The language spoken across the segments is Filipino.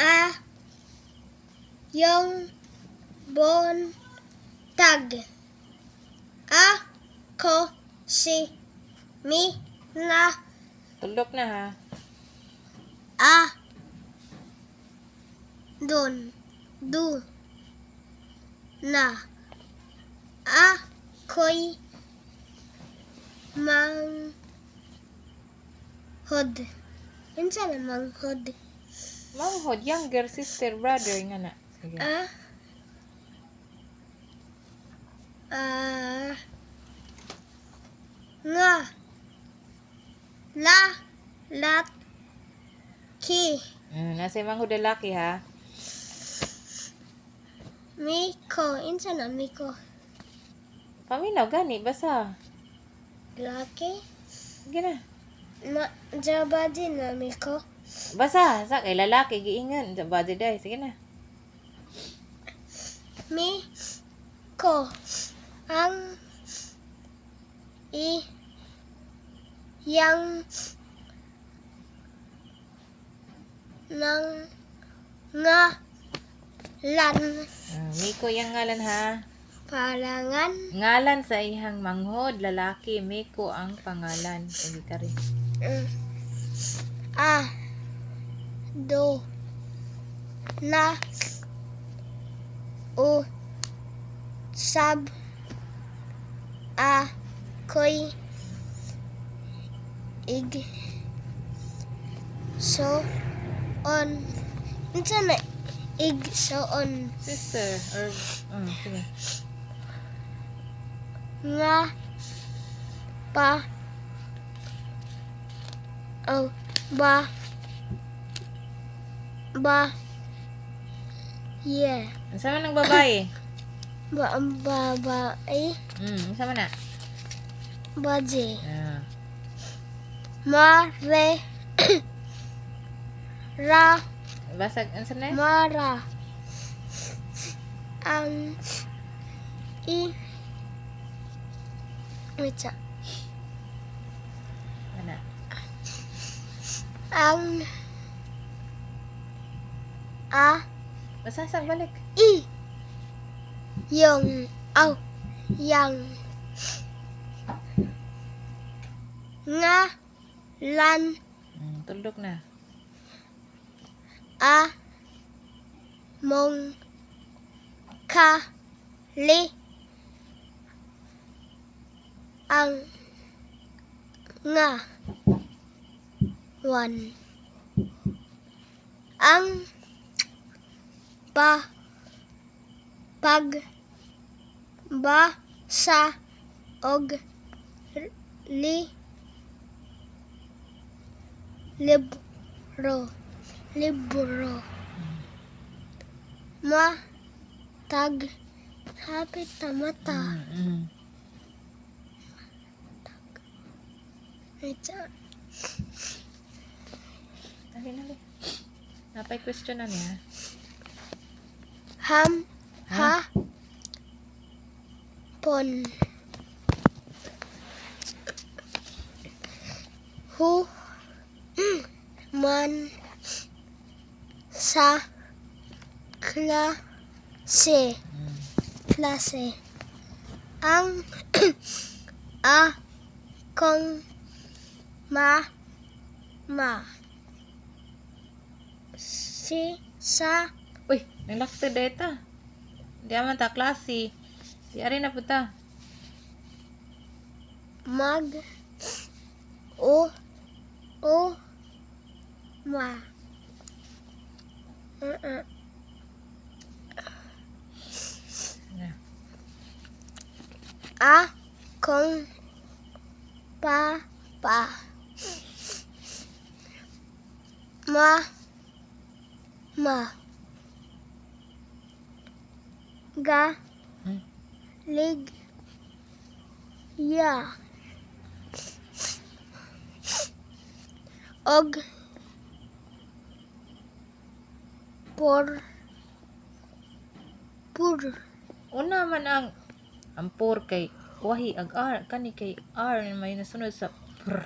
A yung bontag. Ako si Mina. Tuldok na ha. Du na ako'y manghod. Minsan na manghod. Manghod, younger sister, brother nga na. Sige. Nga lalaki. Nasa manghod lalaki ha. Miko. Insa na Miko? Paminaw gani, basa. Lalaki? Sige na. Jabadi na Miko. Basa, sa kay lalaki, giingan. Sa body day, sige na. Miko. Ang iyang nang ngalan. Miko yung ngalan ha. Parangan. Ngalan sa ihang manghod, lalaki, Miko ang pangalan. Sige ka rin. Do na usab ako'y igsoon. Minsan na igsoon. Sister, or, sige. Nga yeah. Saan man ang babae? Babae. Saan man na? Baje. Mare. Basag, saan na? Mara. Ang wait. Ano? Ang Basasag balik. yang ngalan Tuldok na. mong kali ang ang pagbasa og libro matag hapit na mata. Dali. Napay question na niya. Pon. Hu man sa klase ang akong mama si sa Uy, nalakta data. Di aman ta klase. Di ari na puta. mag ma akong papa galigya og pur Una man ang ampor kay wahi ag R kani kay R may nasunod sa pr.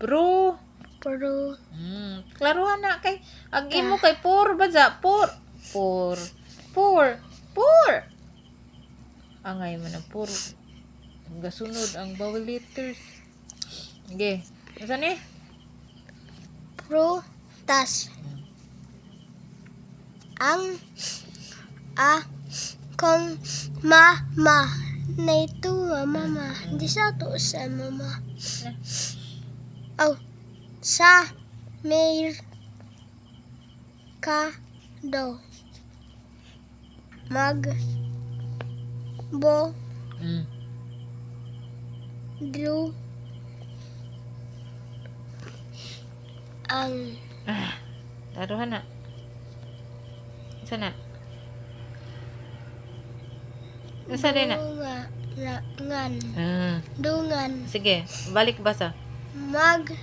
Pro. Klaruhan na kay ang imo kay por ba za? Por. Angay man ang por. Gasunod ang vowel letters. Okay. Asa ni? Prutas. Ang kong mama. Na ito mama. Hindi sa to sa mama. Sa merkado. Dlu ang Klaruhan na. Sana. Asa din na? Dungan. Sige, balik basa. Magdungan.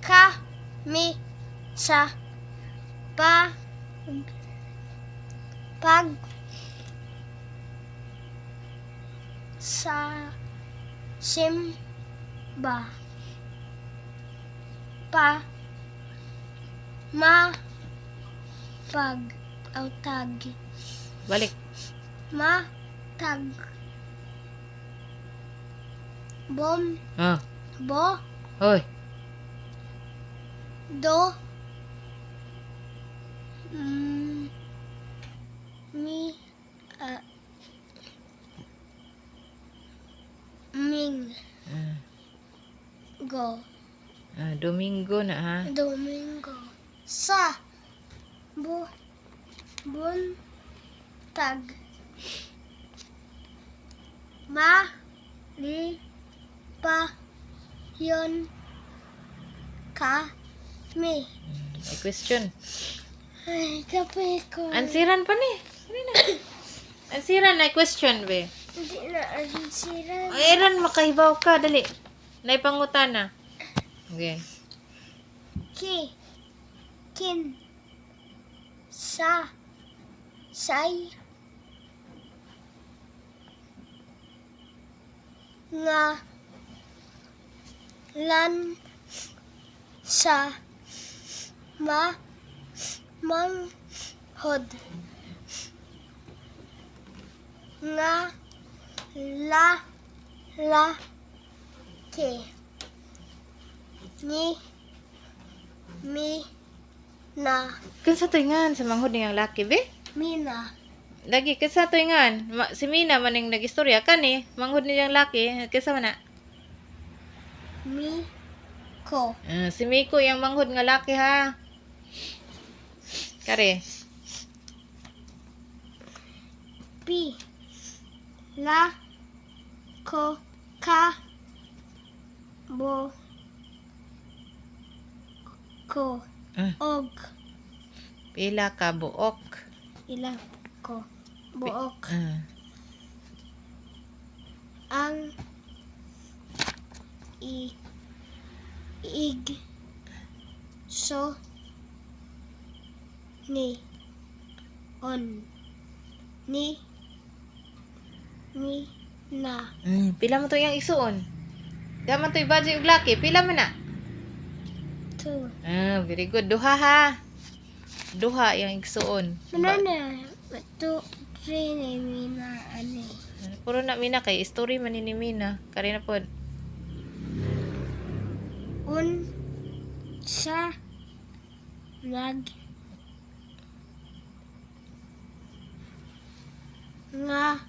Kami sa sa simba autag Balik. matag Ah. bo Hoy. do ming go Domingo na ha. Domingo sa buntag yon kami. May question. Ay, kape ko. Ansiran pa ni. Ano na? Ansiran na question be. Hindi na ansiran. Ay, ilan makahibaw ka dali. Naipangutana. Okay. Kin say nga lan sa manghod nga ke ni na Kinsa tuingan sa manghod niyang laki be? mina Lagi kinsa tuingan? Si Mina maning nagistorya kani manghod niyang laki kinsa man na? mi ko Si Miko yang manghod nga laki ha. Kare. pi la ko ka bo ko og Pila ka buok. ilang ko buok ang so ni na Pila mo to yang isuon? Daman to ibadyo yung laki. Pila man na? 2 Very good. Duha ha. Duha yung isuon. Manana 2 3 ni mina ani Puro na Mina kay story man ni Mina. Kari na pod. sa nag nga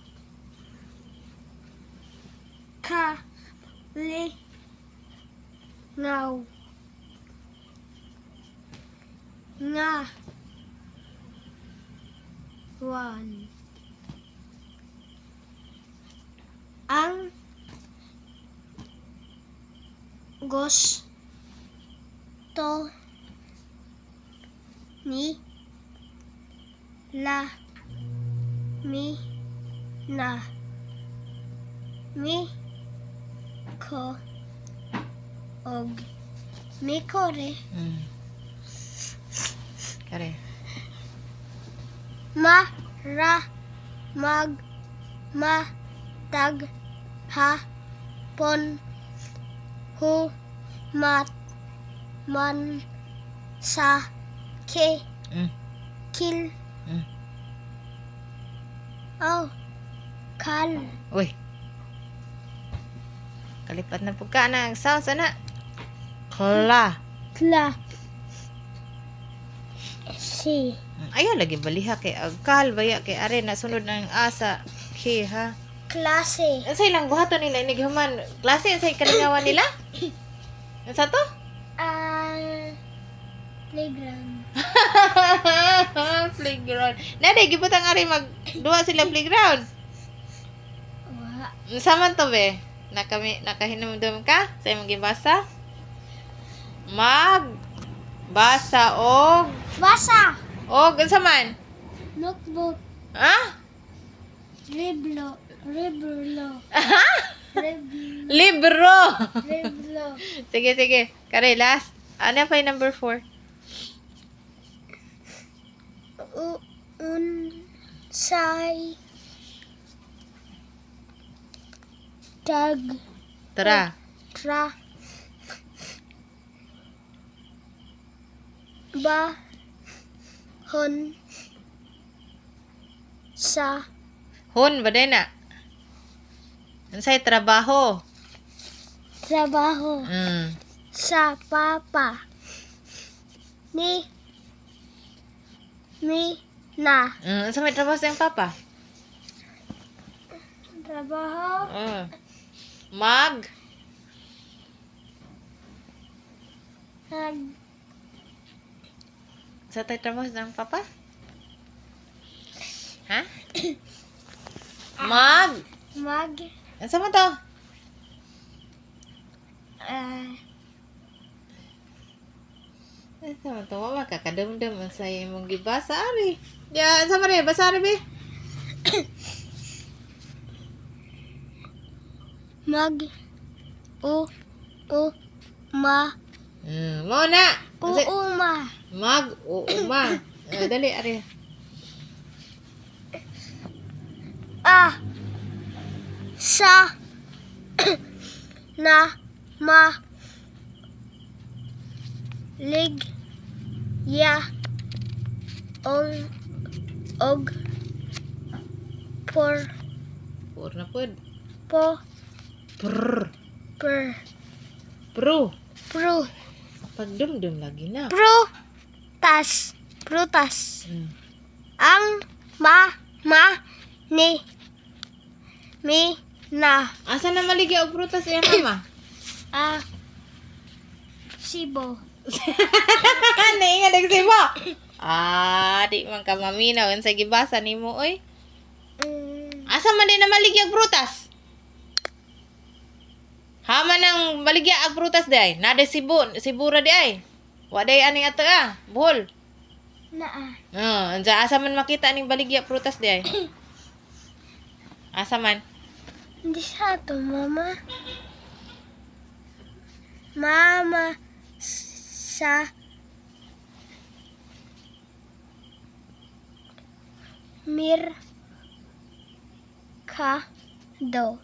ngaw nga wan ang gusto ni la mi na mi ko og mi kore Kare. tag ha pon, hu, mat, man, sa, ke, Mm. kil, Mm. aw, kal, Uy. Kalipat na po ka na. Sounds, ana. Kla. kla, si, Ayaw lagi baliha kay agkal. Baya kay are na sunod ng asa. Ki, ha? klase, Ang sa ilang buhaton nila inighuman. Klase, ang sa ikalingawan nila? Ang sa to? playground, Playground. Naday, gibutang ari magduha sila playground. wa, Saman to be? Nakahinumdum ka sa imong gibasa? Basa og basa, unsa man? notebook, Ha? riblo, riblo, Libro. riblo, Sige. Kare last. Ano pa yung number 4? unsay, tag, Tara. tra, ba, hon, sa, Hun ba din na? Unsay trabaho? trabaho, sa papa, ni, mi, na, Unsa may trabaho sa iyong papa? trabaho, Mag nag, sa tay trabaho sa iyong papa? Ha? Mag mag, Unsa man to? Unsa man to? Wa makakadumdum ang sa imong gibasa ari. Ya, unsa man rin? Basa ari be? mag, u, ma, Mo na. uuma, Mag o uma. Dali ari. a, sa, na, ma, lig, ya, og, por, Pur na pud. po, Prr. per, Pro. pru, Pagdumdum lagi na. prutas, Mm. ang, ni, mi, na, Asa na maligya og prutas iya mama? a, sibo, Naingat nagsibo. Di man ka maminaw sa gibasa nimo oy. Asa man din na maligya og prutas? Haman ang maligya ag prutas di ay. Nada sibura di ay. Wa day aning ato buhol. naa, Ansa asa man makita ning baligya prutas di ay. Asa man? hindi sa to, mama. Mama, sa, merkado,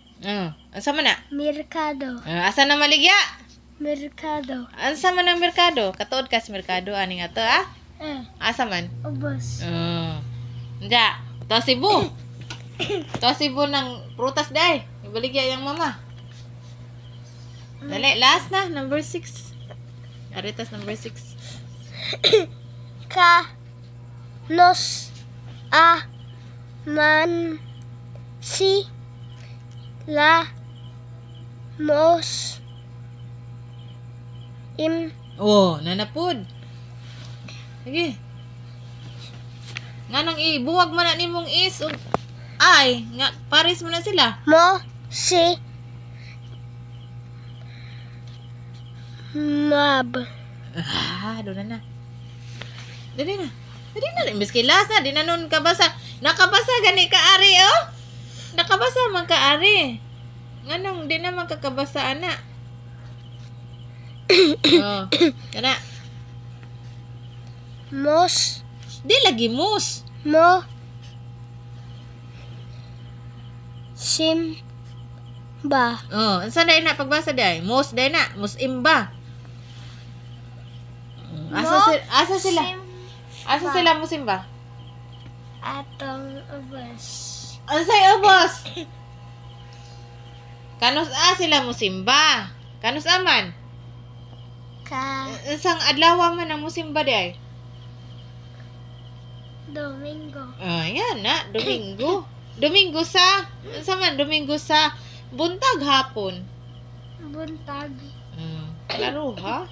Ansa man na? merkado, Asa na maligya? merkado, Ansa man ang merkado? Katuod ka sa merkado aning ato Asa man? ubos, Anja, to Cebu. To Cebu ng prutas day. Ibaligya yung mama. Dali, last na, number 6. Aritas number 6. nos, man, si, mos, Nanapod. Sige. Nga nang ibuwag man na nimong is ug ay, nga pares mo na sila. mo, si, mab, Doon na. Dali na. Imbis kay last na, di na nun kabasa. Nakabasa gani ka ari, Nakabasa man ka ari. Nganong di na magkakabasa ana. Kana. mos, Di lagi mus. mo, sim, Ba. Oh, unsa day na pagbasa day? Mos day na, musimba. Asa sila? Asa sila musimba? Atong ubos. Unsay ubos? Kanus sila musimba. Kanus aman? Ka Unsang adlaw man ang musimba day? Domingo. Yan na, Domingo. Domingo sa, unsa man Domingo sa buntag hapon. Buntag. Klaro ha?